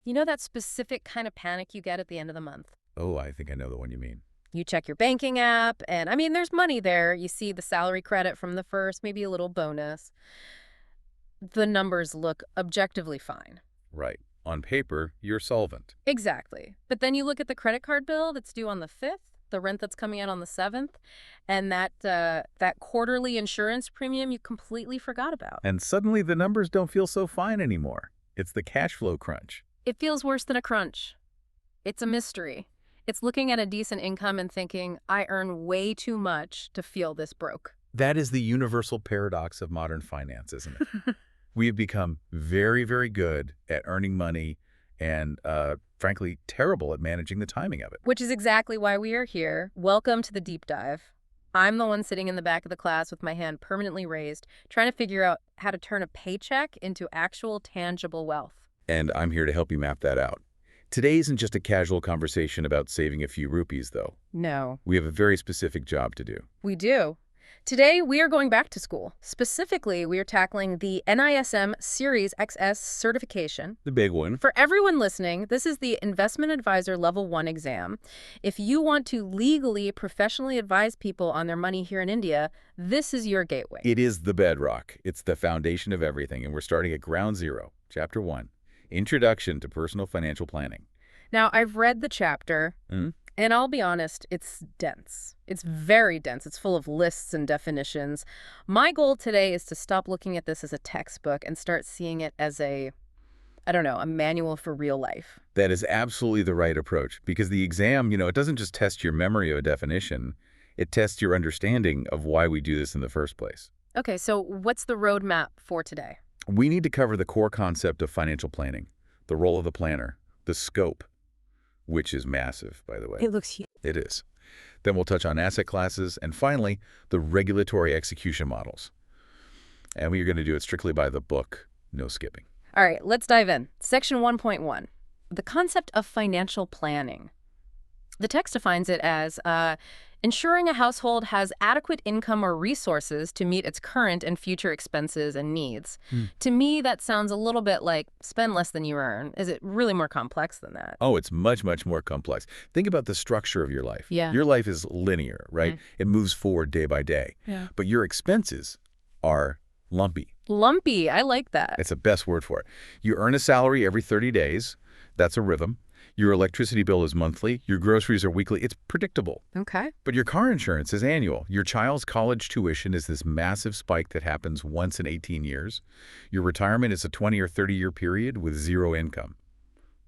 You know that specific kind of panic you get at the end of the month? Oh, I think I know the one you mean. You check your banking app, and I mean, there's money there. You see the salary credit from the first, maybe a little bonus. The numbers look objectively fine. Right. On paper, you're solvent. Exactly. But then you look at the credit card bill that's due on the 5th, the rent that's coming out on the 7th, and that quarterly insurance premium you completely forgot about. And suddenly the numbers don't feel so fine anymore. It's the cash flow crunch. It feels worse than a crunch. It's a mystery. It's looking at a decent income and thinking, I earn way too much to feel this broke. That is the universal paradox of modern finance, isn't it? We have become very, very good at earning money and, frankly, terrible at managing the timing of it. Which is exactly why we are here. Welcome to the deep dive. I'm the one sitting in the back of the class with my hand permanently raised, trying to figure out how to turn a paycheck into actual tangible wealth. And I'm here to help you map that out. Today isn't just a casual conversation about saving a few rupees, though. No. We have a very specific job to do. We do. Today, we are going back to school. Specifically, we are tackling the NISM Series-X-A certification. The big one. For everyone listening, this is the Investment Advisor Level 1 exam. If you want to legally, professionally advise people on their money here in India, this is your gateway. It is the bedrock. It's the foundation of everything, and we're starting at ground zero. Chapter 1, Introduction to Personal Financial Planning. Now, I've read the chapter, and I'll be honest, it's dense. It's very dense. It's full of lists and definitions. My goal today is to stop looking at this as a textbook and start seeing it as a manual for real life. That is absolutely the right approach, because the exam, it doesn't just test your memory of a definition. It tests your understanding of why we do this in the first place. Okay, so what's the roadmap for today? We need to cover the core concept of financial planning, the role of the planner, the scope, which is massive, by the way. It looks huge. It is. Then we'll touch on asset classes, and finally, the regulatory execution models. And we are going to do it strictly by the book, no skipping. All right, let's dive in. Section 1.1, the concept of financial planning. The text defines it as ensuring a household has adequate income or resources to meet its current and future expenses and needs. To me, that sounds a little bit like spend less than you earn. Is it really more complex than that? Oh, it's much, much more complex. Think about the structure of your life. Yeah. Your life is linear, right? It moves forward day by day. Yeah. But your expenses are lumpy. Lumpy, I like that. It's the best word for it. You earn a salary every 30 days. That's a rhythm. Your electricity bill is monthly. Your groceries are weekly. It's predictable. Okay. But your car insurance is annual. Your child's college tuition is this massive spike that happens once in 18 years. Your retirement is a 20 or 30-year period with zero income.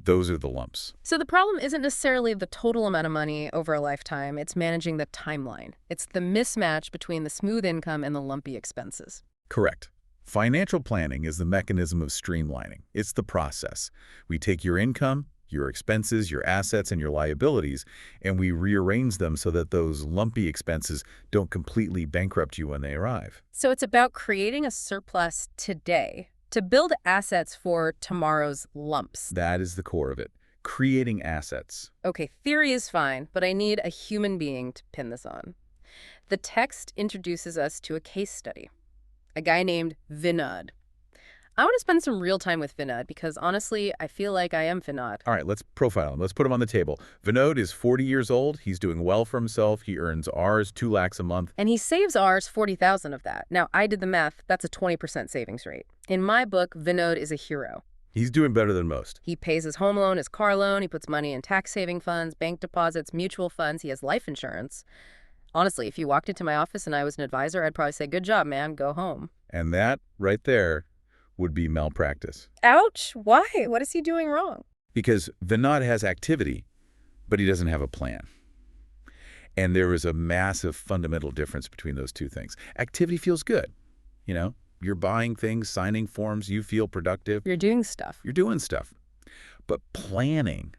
Those are the lumps. So the problem isn't necessarily the total amount of money over a lifetime. It's managing the timeline. It's the mismatch between the smooth income and the lumpy expenses. Correct. Financial planning is the mechanism of streamlining. It's the process. We take your income, your expenses, your assets, and your liabilities, and we rearrange them so that those lumpy expenses don't completely bankrupt you when they arrive. So it's about creating a surplus today to build assets for tomorrow's lumps. That is the core of it. Creating assets. Okay, theory is fine, but I need a human being to pin this on. The text introduces us to a case study, a guy named Vinod. I want to spend some real time with Vinod because, honestly, I feel like I am Vinod. All right, let's profile him. Let's put him on the table. Vinod is 40 years old. He's doing well for himself. He earns Rs 2 lakhs a month. And he saves Rs 40,000 of that. Now, I did the math. That's a 20% savings rate. In my book, Vinod is a hero. He's doing better than most. He pays his home loan, his car loan. He puts money in tax-saving funds, bank deposits, mutual funds. He has life insurance. Honestly, if you walked into my office and I was an advisor, I'd probably say, good job, man. Go home. And that right there would be malpractice. Ouch. Why? What is he doing wrong? Because Vinod has activity, but he doesn't have a plan. And there is a massive fundamental difference between those two things. Activity feels good. You're buying things, signing forms, you feel productive. You're doing stuff. You're doing stuff. But planning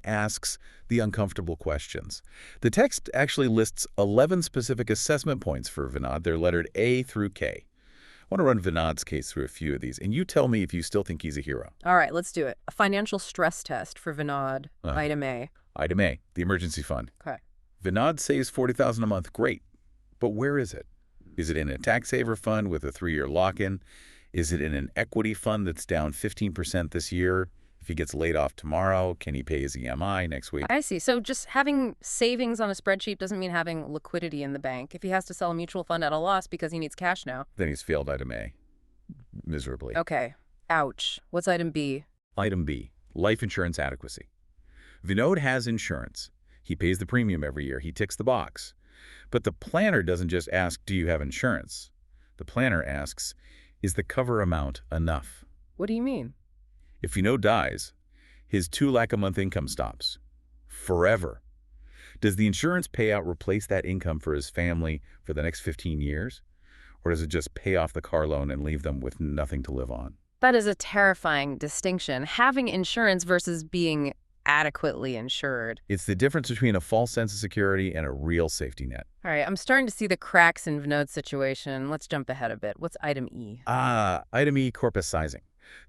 asks the uncomfortable questions. The text actually lists 11 specific assessment points for Vinod. They're lettered A through K. I want to run Vinod's case through a few of these, and you tell me if you still think he's a hero. All right, let's do it. A financial stress test for Vinod, item A. Item A, the emergency fund. Okay. Vinod saves $40,000 a month. Great. But where is it? Is it in a tax saver fund with a 3-year lock-in? Is it in an equity fund that's down 15% this year? If he gets laid off tomorrow, can he pay his EMI next week? I see. So just having savings on a spreadsheet doesn't mean having liquidity in the bank. If he has to sell a mutual fund at a loss because he needs cash now. Then he's failed item A miserably. Okay. Ouch. What's item B? Item B, life insurance adequacy. Vinod has insurance. He pays the premium every year. He ticks the box. But the planner doesn't just ask, do you have insurance? The planner asks, is the cover amount enough? What do you mean? If Vinod dies, his 2 lakh a month income stops. Forever. Does the insurance payout replace that income for his family for the next 15 years? Or does it just pay off the car loan and leave them with nothing to live on? That is a terrifying distinction. Having insurance versus being adequately insured. It's the difference between a false sense of security and a real safety net. All right, I'm starting to see the cracks in Vinod's situation. Let's jump ahead a bit. What's item E? Item E, corpus sizing.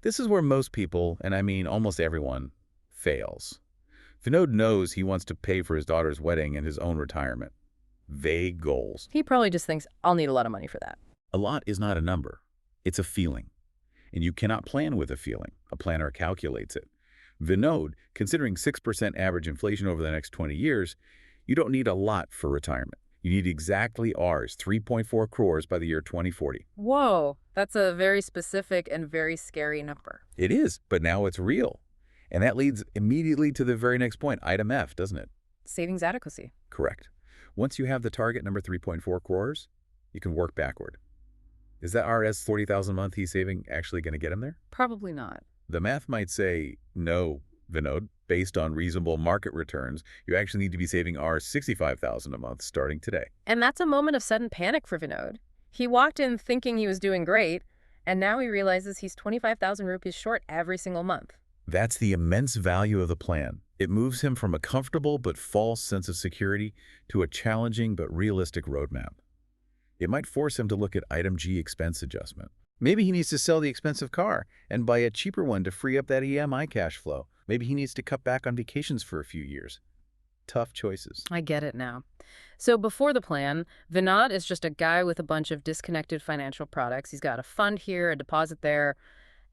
This is where most people, and I mean almost everyone, fails. Vinod knows he wants to pay for his daughter's wedding and his own retirement. Vague goals. He probably just thinks, I'll need a lot of money for that. A lot is not a number. It's a feeling. And you cannot plan with a feeling. A planner calculates it. Vinod, considering 6% average inflation over the next 20 years, you don't need a lot for retirement. You need exactly ours, 3.4 crores by the year 2040. Whoa, that's a very specific and very scary number. It is, but now it's real. And that leads immediately to the very next point, item F, doesn't it? Savings adequacy. Correct. Once you have the target number 3.4 crores, you can work backward. Is that RS 40,000 a month he's saving actually going to get him there? Probably not. The math might say, no, Vinod, based on reasonable market returns, you actually need to be saving Rs 65,000 a month starting today. And that's a moment of sudden panic for Vinod. He walked in thinking he was doing great, and now he realizes he's 25,000 rupees short every single month. That's the immense value of the plan. It moves him from a comfortable but false sense of security to a challenging but realistic roadmap. It might force him to look at item G, expense adjustment. Maybe he needs to sell the expensive car and buy a cheaper one to free up that EMI cash flow. Maybe he needs to cut back on vacations for a few years. Tough choices. I get it now. So before the plan, Vinod is just a guy with a bunch of disconnected financial products. He's got a fund here, a deposit there.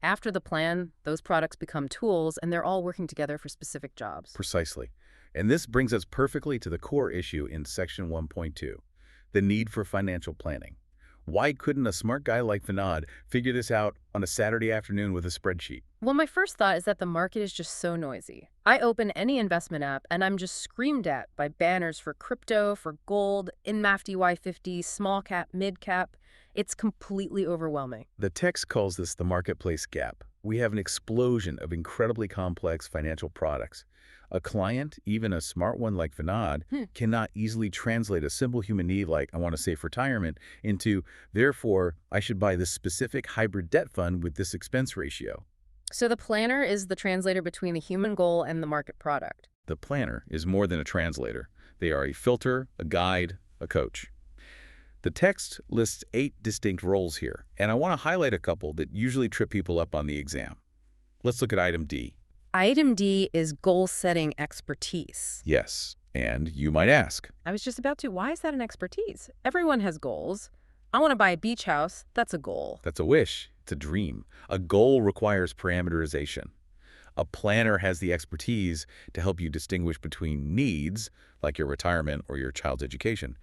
After the plan, those products become tools, and they're all working together for specific jobs. Precisely. And this brings us perfectly to the core issue in Section 1.2, the need for financial planning. Why couldn't a smart guy like Vinod figure this out on a Saturday afternoon with a spreadsheet? Well, my first thought is that the market is just so noisy. I open any investment app, and I'm just screamed at by banners for crypto, for gold, INMAF DY50, small cap, mid cap. It's completely overwhelming. The text calls this the marketplace gap. We have an explosion of incredibly complex financial products. A client, even a smart one like Vinod, cannot easily translate a simple human need like, I want to save for retirement, into, therefore, I should buy this specific hybrid debt fund with this expense ratio. So the planner is the translator between the human goal and the market product. The planner is more than a translator. They are a filter, a guide, a coach. The text lists 8 distinct roles here, and I want to highlight a couple that usually trip people up on the exam. Let's look at item D. Item D is goal-setting expertise. Yes, and you might ask. I was just about to. Why is that an expertise? Everyone has goals. I want to buy a beach house. That's a goal. That's a wish. It's a dream. A goal requires parameterization. A planner has the expertise to help you distinguish between needs, like your retirement or your child's education,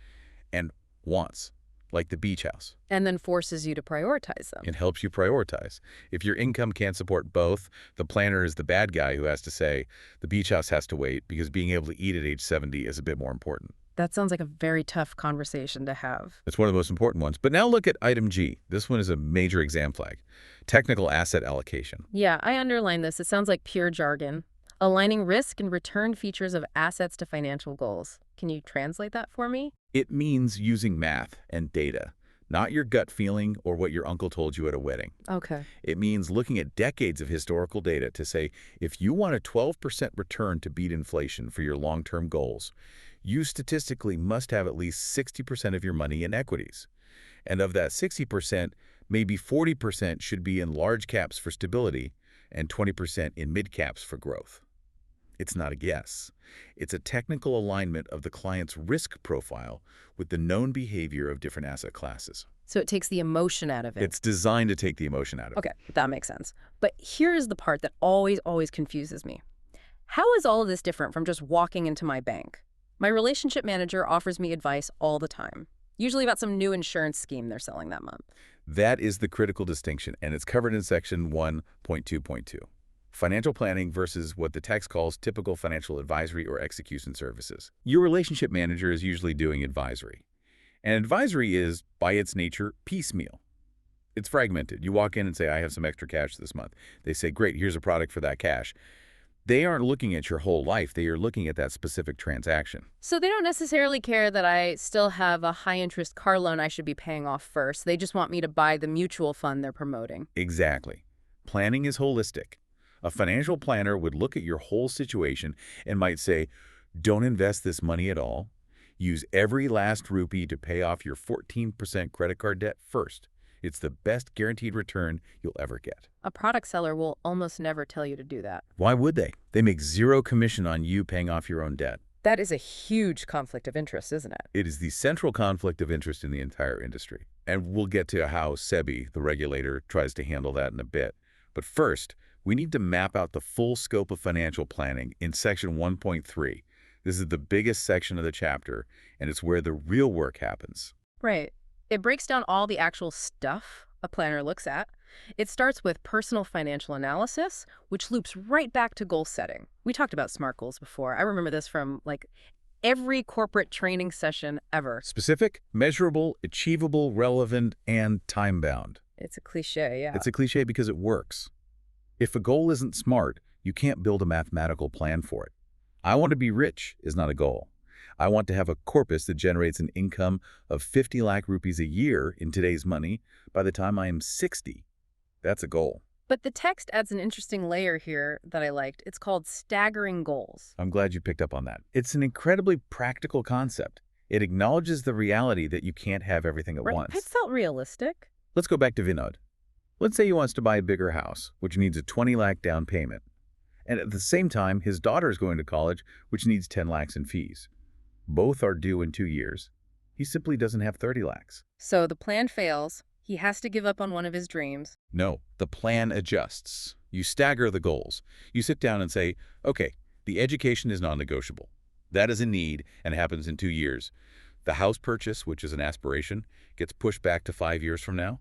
and wants, like the beach house. And then forces you to prioritize them. It helps you prioritize. If your income can't support both, the planner is the bad guy who has to say, the beach house has to wait because being able to eat at age 70 is a bit more important. That sounds like a very tough conversation to have. It's one of the most important ones. But now look at item G. This one is a major exam flag. Technical asset allocation. Yeah, I underline this. It sounds like pure jargon. Aligning risk and return features of assets to financial goals. Can you translate that for me? It means using math and data, not your gut feeling or what your uncle told you at a wedding. Okay. It means looking at decades of historical data to say, if you want a 12% return to beat inflation for your long-term goals, you statistically must have at least 60% of your money in equities. And of that 60%, maybe 40% should be in large caps for stability and 20% in mid caps for growth. It's not a guess. It's a technical alignment of the client's risk profile with the known behavior of different asset classes. So it takes the emotion out of it. It's designed to take the emotion out of it. Okay, that makes sense. But here's the part that always confuses me. How is all of this different from just walking into my bank? My relationship manager offers me advice all the time, usually about some new insurance scheme they're selling that month. That is the critical distinction, and it's covered in Section 1.2.2. Financial planning versus what the text calls typical financial advisory or execution services. Your relationship manager is usually doing advisory. And advisory is, by its nature, piecemeal. It's fragmented. You walk in and say, I have some extra cash this month. They say, great, here's a product for that cash. They aren't looking at your whole life. They are looking at that specific transaction. So they don't necessarily care that I still have a high-interest car loan I should be paying off first. They just want me to buy the mutual fund they're promoting. Exactly. Planning is holistic. A financial planner would look at your whole situation and might say, don't invest this money at all. Use every last rupee to pay off your 14% credit card debt first. It's the best guaranteed return you'll ever get. A product seller will almost never tell you to do that. Why would they? They make zero commission on you paying off your own debt. That is a huge conflict of interest, isn't it? It is the central conflict of interest in the entire industry. And we'll get to how SEBI, the regulator, tries to handle that in a bit. But first, we need to map out the full scope of financial planning in Section 1.3. This is the biggest section of the chapter, and it's where the real work happens. Right. It breaks down all the actual stuff a planner looks at. It starts with personal financial analysis, which loops right back to goal setting. We talked about SMART goals before. I remember this from, every corporate training session ever. Specific, measurable, achievable, relevant, and time-bound. It's a cliche, yeah. It's a cliche because it works. If a goal isn't SMART, you can't build a mathematical plan for it. I want to be rich is not a goal. I want to have a corpus that generates an income of 50 lakh rupees a year in today's money by the time I am 60. That's a goal. But the text adds an interesting layer here that I liked. It's called staggering goals. I'm glad you picked up on that. It's an incredibly practical concept. It acknowledges the reality that you can't have everything at once. It felt realistic. Let's go back to Vinod. Let's say he wants to buy a bigger house, which needs a 20 lakh down payment. And at the same time, his daughter is going to college, which needs 10 lakhs in fees. Both are due in 2 years. He simply doesn't have 30 lakhs. So the plan fails. He has to give up on one of his dreams. No, the plan adjusts. You stagger the goals. You sit down and say, okay, the education is non-negotiable. That is a need and happens in 2 years. The house purchase, which is an aspiration, gets pushed back to 5 years from now.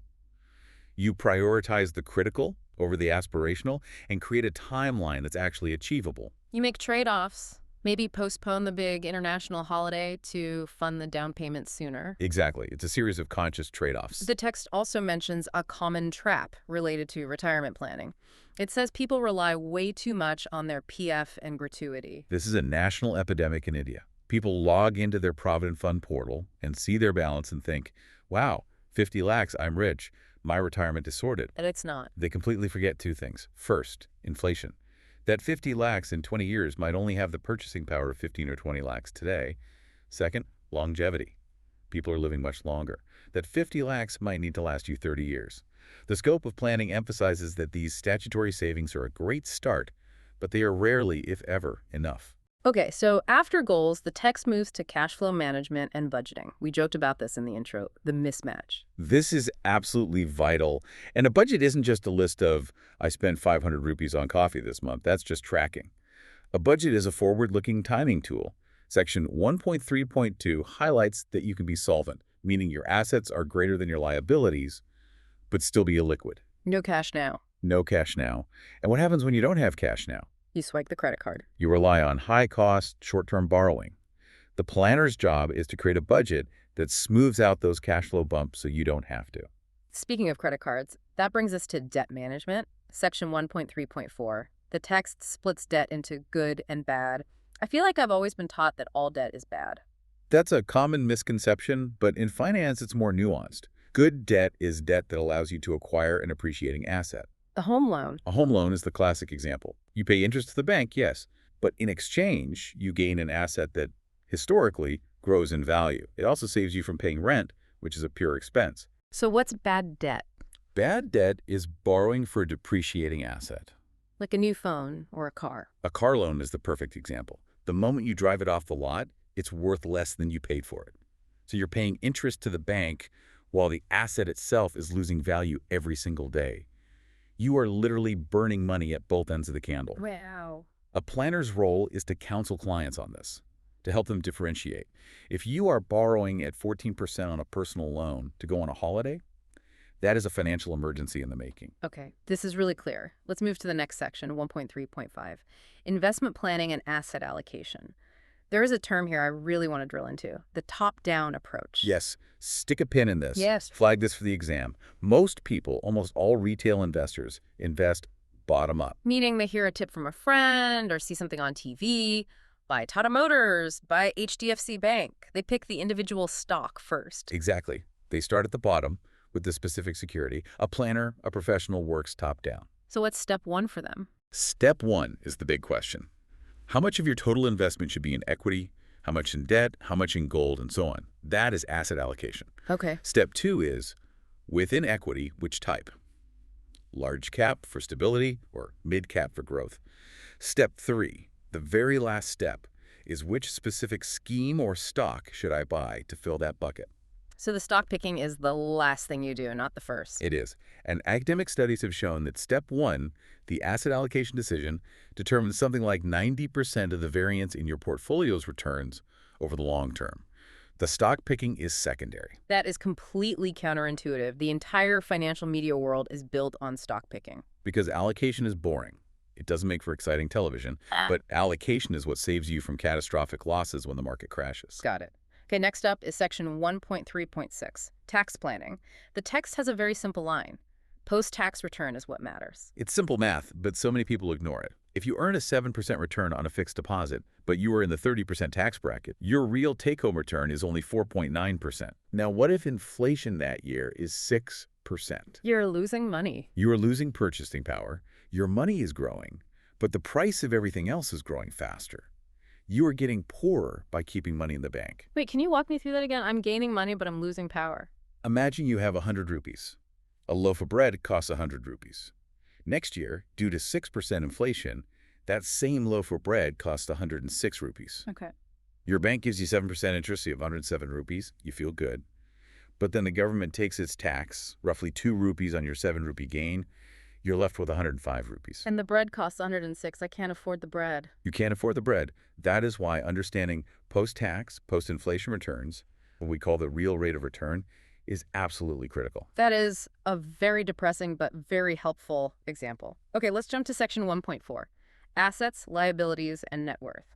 You prioritize the critical over the aspirational and create a timeline that's actually achievable. You make trade-offs. Maybe postpone the big international holiday to fund the down payment sooner. Exactly. It's a series of conscious trade-offs. The text also mentions a common trap related to retirement planning. It says people rely way too much on their PF and gratuity. This is a national epidemic in India. People log into their Provident Fund portal and see their balance and think, wow, 50 lakhs, I'm rich. My retirement is sorted. And it's not. They completely forget two things. First, inflation. That 50 lakhs in 20 years might only have the purchasing power of 15 or 20 lakhs today. Second, longevity. People are living much longer. That 50 lakhs might need to last you 30 years. The scope of planning emphasizes that these statutory savings are a great start, but they are rarely, if ever, enough. Okay, so after goals, the text moves to cash flow management and budgeting. We joked about this in the intro, the mismatch. This is absolutely vital. And a budget isn't just a list of, I spent 500 rupees on coffee this month. That's just tracking. A budget is a forward-looking timing tool. Section 1.3.2 highlights that you can be solvent, meaning your assets are greater than your liabilities, but still be illiquid. No cash now. No cash now. And what happens when you don't have cash now? You swipe the credit card. You rely on high-cost, short-term borrowing. The planner's job is to create a budget that smooths out those cash flow bumps so you don't have to. Speaking of credit cards, that brings us to debt management, Section 1.3.4. The text splits debt into good and bad. I feel like I've always been taught that all debt is bad. That's a common misconception, but in finance it's more nuanced. Good debt is debt that allows you to acquire an appreciating asset. The home loan. A home loan is the classic example. You pay interest to the bank, yes, but in exchange, you gain an asset that, historically, grows in value. It also saves you from paying rent, which is a pure expense. So what's bad debt? Bad debt is borrowing for a depreciating asset. Like a new phone or a car. A car loan is the perfect example. The moment you drive it off the lot, it's worth less than you paid for it. So you're paying interest to the bank while the asset itself is losing value every single day. You are literally burning money at both ends of the candle. Wow. A planner's role is to counsel clients on this, to help them differentiate. If you are borrowing at 14% on a personal loan to go on a holiday, that is a financial emergency in the making. Okay, this is really clear. Let's move to the next section, 1.3.5. Investment planning and asset allocation. There is a term here I really want to drill into, the top-down approach. Yes, stick a pin in this. Yes. Flag this for the exam. Most people, almost all retail investors, invest bottom up. Meaning they hear a tip from a friend or see something on TV, buy Tata Motors, buy HDFC Bank. They pick the individual stock first. Exactly. They start at the bottom with the specific security. A planner, a professional works top down. So what's step one for them? Step one is the big question. How much of your total investment should be in equity, how much in debt, how much in gold, and so on? That is asset allocation. Okay. Step two is, within equity, which type? Large cap for stability or mid cap for growth. Step three, the very last step, is which specific scheme or stock should I buy to fill that bucket? So the stock picking is the last thing you do, not the first. It is. And academic studies have shown that step one, the asset allocation decision, determines something like 90% of the variance in your portfolio's returns over the long term. The stock picking is secondary. That is completely counterintuitive. The entire financial media world is built on stock picking. Because allocation is boring. It doesn't make for exciting television, but allocation is what saves you from catastrophic losses when the market crashes. Got it. Okay, next up is section 1.3.6, tax planning. The text has a very simple line. Post-tax return is what matters. It's simple math, but so many people ignore it. If you earn a 7% return on a fixed deposit, but you are in the 30% tax bracket, your real take-home return is only 4.9%. Now, what if inflation that year is 6%? You're losing money. You are losing purchasing power, your money is growing, but the price of everything else is growing faster. You are getting poorer by keeping money in the bank. Wait, can you walk me through that again? I'm gaining money, but I'm losing power. Imagine you have 100 rupees. A loaf of bread costs 100 rupees. Next year, due to 6% inflation, that same loaf of bread costs 106 rupees. Okay. Your bank gives you 7% interest, so you have 107 rupees. You feel good. But then the government takes its tax, roughly 2 rupees on your 7 rupee gain. You're left with 105 rupees. And the bread costs 106. I can't afford the bread. You can't afford the bread. That is why understanding post-tax, post-inflation returns, what we call the real rate of return, is absolutely critical. That is a very depressing but very helpful example. Okay, let's jump to section 1.4, assets, liabilities, and net worth.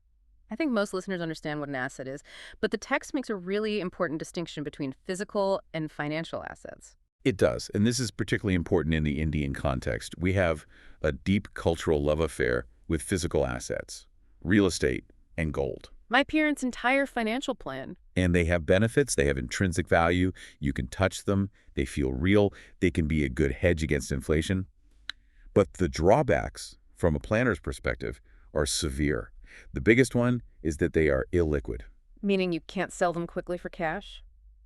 I think most listeners understand what an asset is, but the text makes a really important distinction between physical and financial assets. It does, and this is particularly important in the Indian context. We have a deep cultural love affair with physical assets, real estate, and gold. My parents' entire financial plan. And they have benefits, they have intrinsic value, you can touch them, they feel real, they can be a good hedge against inflation. But the drawbacks, from a planner's perspective, are severe. The biggest one is that they are illiquid. Meaning you can't sell them quickly for cash?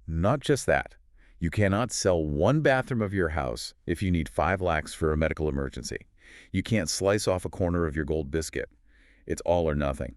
Not just that. You cannot sell one bathroom of your house if you need 5 lakhs for a medical emergency. You can't slice off a corner of your gold biscuit. It's all or nothing.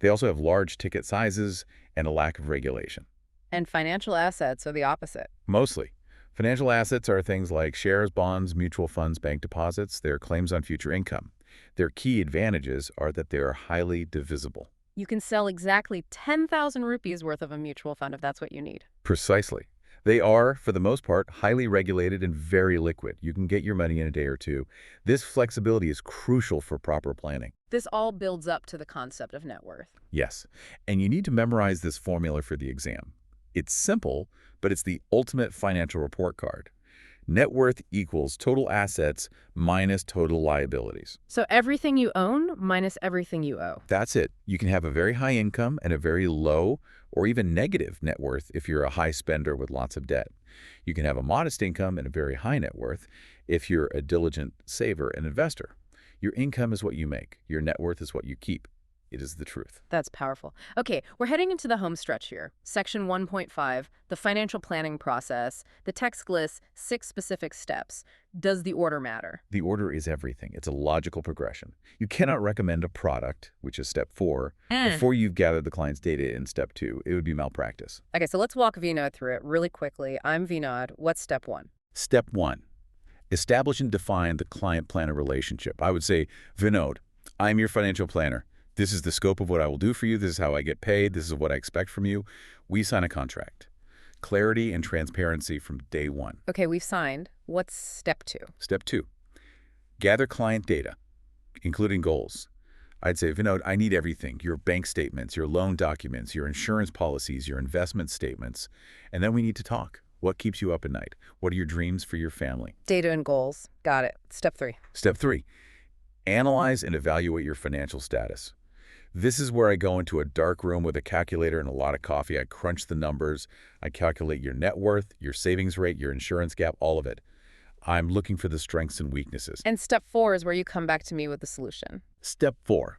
They also have large ticket sizes and a lack of regulation. And financial assets are the opposite. Mostly. Financial assets are things like shares, bonds, mutual funds, bank deposits. They're claims on future income. Their key advantages are that they are highly divisible. You can sell exactly 10,000 rupees worth of a mutual fund if that's what you need. Precisely. They are, for the most part, highly regulated and very liquid. You can get your money in a day or two. This flexibility is crucial for proper planning. This all builds up to the concept of net worth. Yes, and you need to memorize this formula for the exam. It's simple, but it's the ultimate financial report card. Net worth equals total assets minus total liabilities. So everything you own minus everything you owe. That's it. You can have a very high income and a very low or even negative net worth if you're a high spender with lots of debt. You can have a modest income and a very high net worth if you're a diligent saver and investor. Your income is what you make. Your net worth is what you keep. It is the truth. That's powerful. Okay, we're heading into the home stretch here. Section 1.5, the financial planning process. The text lists 6 specific steps. Does the order matter? The order is everything. It's a logical progression. You cannot recommend a product, which is step 4, before you've gathered the client's data in step 2. It would be malpractice. Okay, so let's walk Vinod through it really quickly. I'm Vinod. What's step 1? Step 1, establish and define the client-planner relationship. I would say, Vinod, I'm your financial planner. This is the scope of what I will do for you. This is how I get paid. This is what I expect from you. We sign a contract. Clarity and transparency from day 1. Okay, we've signed. What's step 2? Step 2, gather client data, including goals. I'd say, Vinod, I need everything. Your bank statements, your loan documents, your insurance policies, your investment statements. And then we need to talk. What keeps you up at night? What are your dreams for your family? Data and goals. Got it. Step 3. Step 3, analyze and evaluate your financial status. This is where I go into a dark room with a calculator and a lot of coffee. I crunch the numbers. I calculate your net worth, your savings rate, your insurance gap, all of it. I'm looking for the strengths and weaknesses. And step 4 is where you come back to me with the solution. Step 4,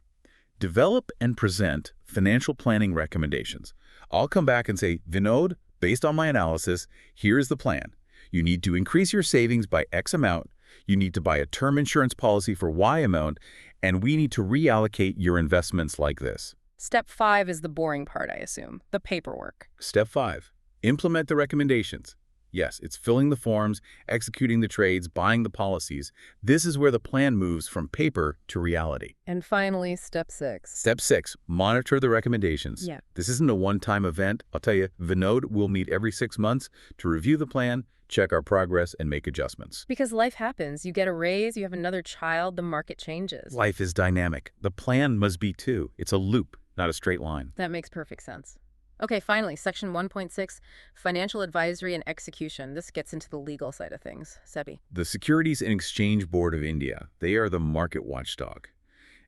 develop and present financial planning recommendations. I'll come back and say, Vinod, based on my analysis, here's the plan. You need to increase your savings by X amount. You need to buy a term insurance policy for Y amount, and we need to reallocate your investments like this. Step 5 is the boring part, I assume, the paperwork. Step 5, implement the recommendations. Yes, it's filling the forms, executing the trades, buying the policies. This is where the plan moves from paper to reality. And finally, step 6. Step 6, monitor the recommendations. Yeah. This isn't a one-time event. I'll tell you, Vinod will meet every 6 months to review the plan, check our progress, and make adjustments. Because life happens. You get a raise, you have another child, the market changes. Life is dynamic. The plan must be too. It's a loop, not a straight line. That makes perfect sense. Okay, finally, section 1.6, financial advisory and execution. This gets into the legal side of things. SEBI. The Securities and Exchange Board of India, they are the market watchdog.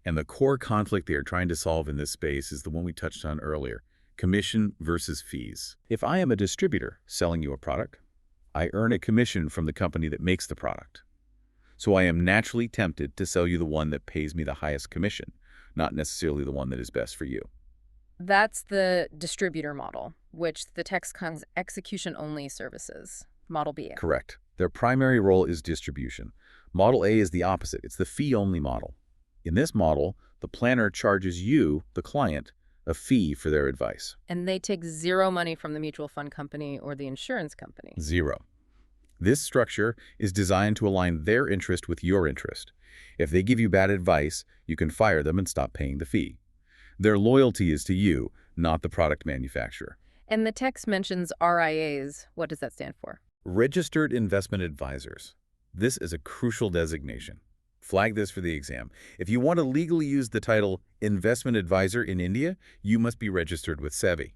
And the core conflict they are trying to solve in this space is the one we touched on earlier, commission versus fees. If I am a distributor selling you a product, I earn a commission from the company that makes the product. So I am naturally tempted to sell you the one that pays me the highest commission, not necessarily the one that is best for you. That's the distributor model, which the text comes execution-only services, Model B. Correct. Their primary role is distribution. Model A is the opposite. It's the fee-only model. In this model, the planner charges you, the client, a fee for their advice. And they take 0 money from the mutual fund company or the insurance company. 0. This structure is designed to align their interest with your interest. If they give you bad advice, you can fire them and stop paying the fee. Their loyalty is to you, not the product manufacturer. And the text mentions RIAs. What does that stand for? Registered Investment Advisors. This is a crucial designation. Flag this for the exam. If you want to legally use the title Investment Advisor in India, you must be registered with SEBI.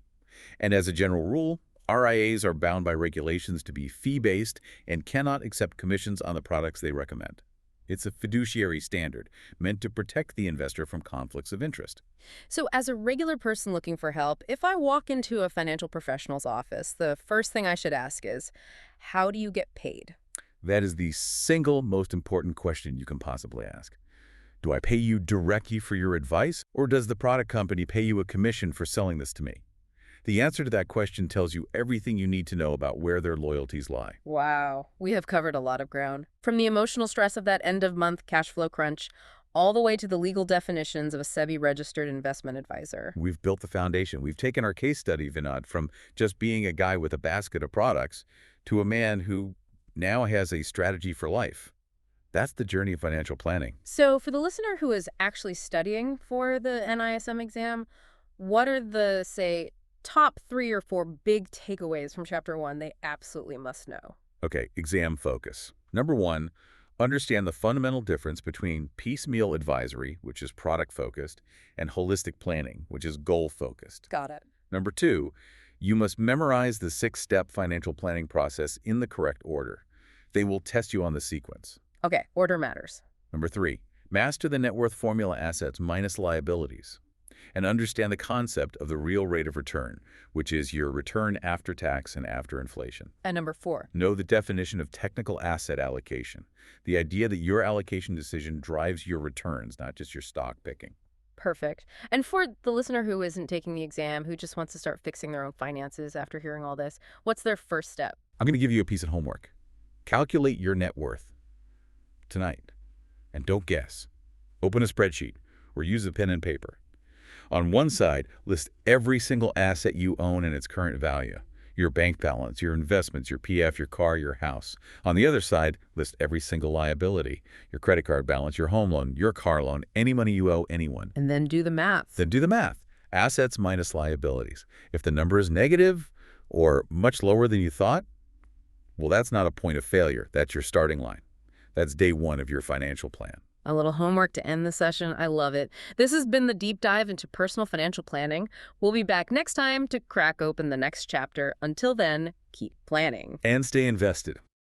And as a general rule, RIAs are bound by regulations to be fee-based and cannot accept commissions on the products they recommend. It's a fiduciary standard meant to protect the investor from conflicts of interest. So as a regular person looking for help, if I walk into a financial professional's office, the first thing I should ask is, how do you get paid? That is the single most important question you can possibly ask. Do I pay you directly for your advice, or does the product company pay you a commission for selling this to me? The answer to that question tells you everything you need to know about where their loyalties lie. Wow, we have covered a lot of ground. From the emotional stress of that end-of-month cash flow crunch, all the way to the legal definitions of a SEBI Registered Investment Adviser. We've built the foundation. We've taken our case study, Vinod, from just being a guy with a basket of products to a man who now has a strategy for life. That's the journey of financial planning. So for the listener who is actually studying for the NISM exam, what are the, say, top 3 or 4 big takeaways from Chapter 1 they absolutely must know? Okay, exam focus. Number 1, understand the fundamental difference between piecemeal advisory, which is product-focused, and holistic planning, which is goal-focused. Got it. Number 2, you must memorize the 6-step financial planning process in the correct order. They will test you on the sequence. Okay, order matters. Number 3, master the net worth formula assets minus liabilities, and understand the concept of the real rate of return, which is your return after tax and after inflation. And number 4. Know the definition of technical asset allocation, the idea that your allocation decision drives your returns, not just your stock picking. Perfect. And for the listener who isn't taking the exam, who just wants to start fixing their own finances after hearing all this, what's their first step? I'm going to give you a piece of homework. Calculate your net worth tonight. And don't guess. Open a spreadsheet or use a pen and paper. On one side, list every single asset you own and its current value. Your bank balance, your investments, your PF, your car, your house. On the other side, list every single liability. Your credit card balance, your home loan, your car loan, any money you owe anyone. And then do the math. Then do the math. Assets minus liabilities. If the number is negative or much lower than you thought, well, that's not a point of failure. That's your starting line. That's day one of your financial plan. A little homework to end the session. I love it. This has been the deep dive into personal financial planning. We'll be back next time to crack open the next chapter. Until then, keep planning. And stay invested.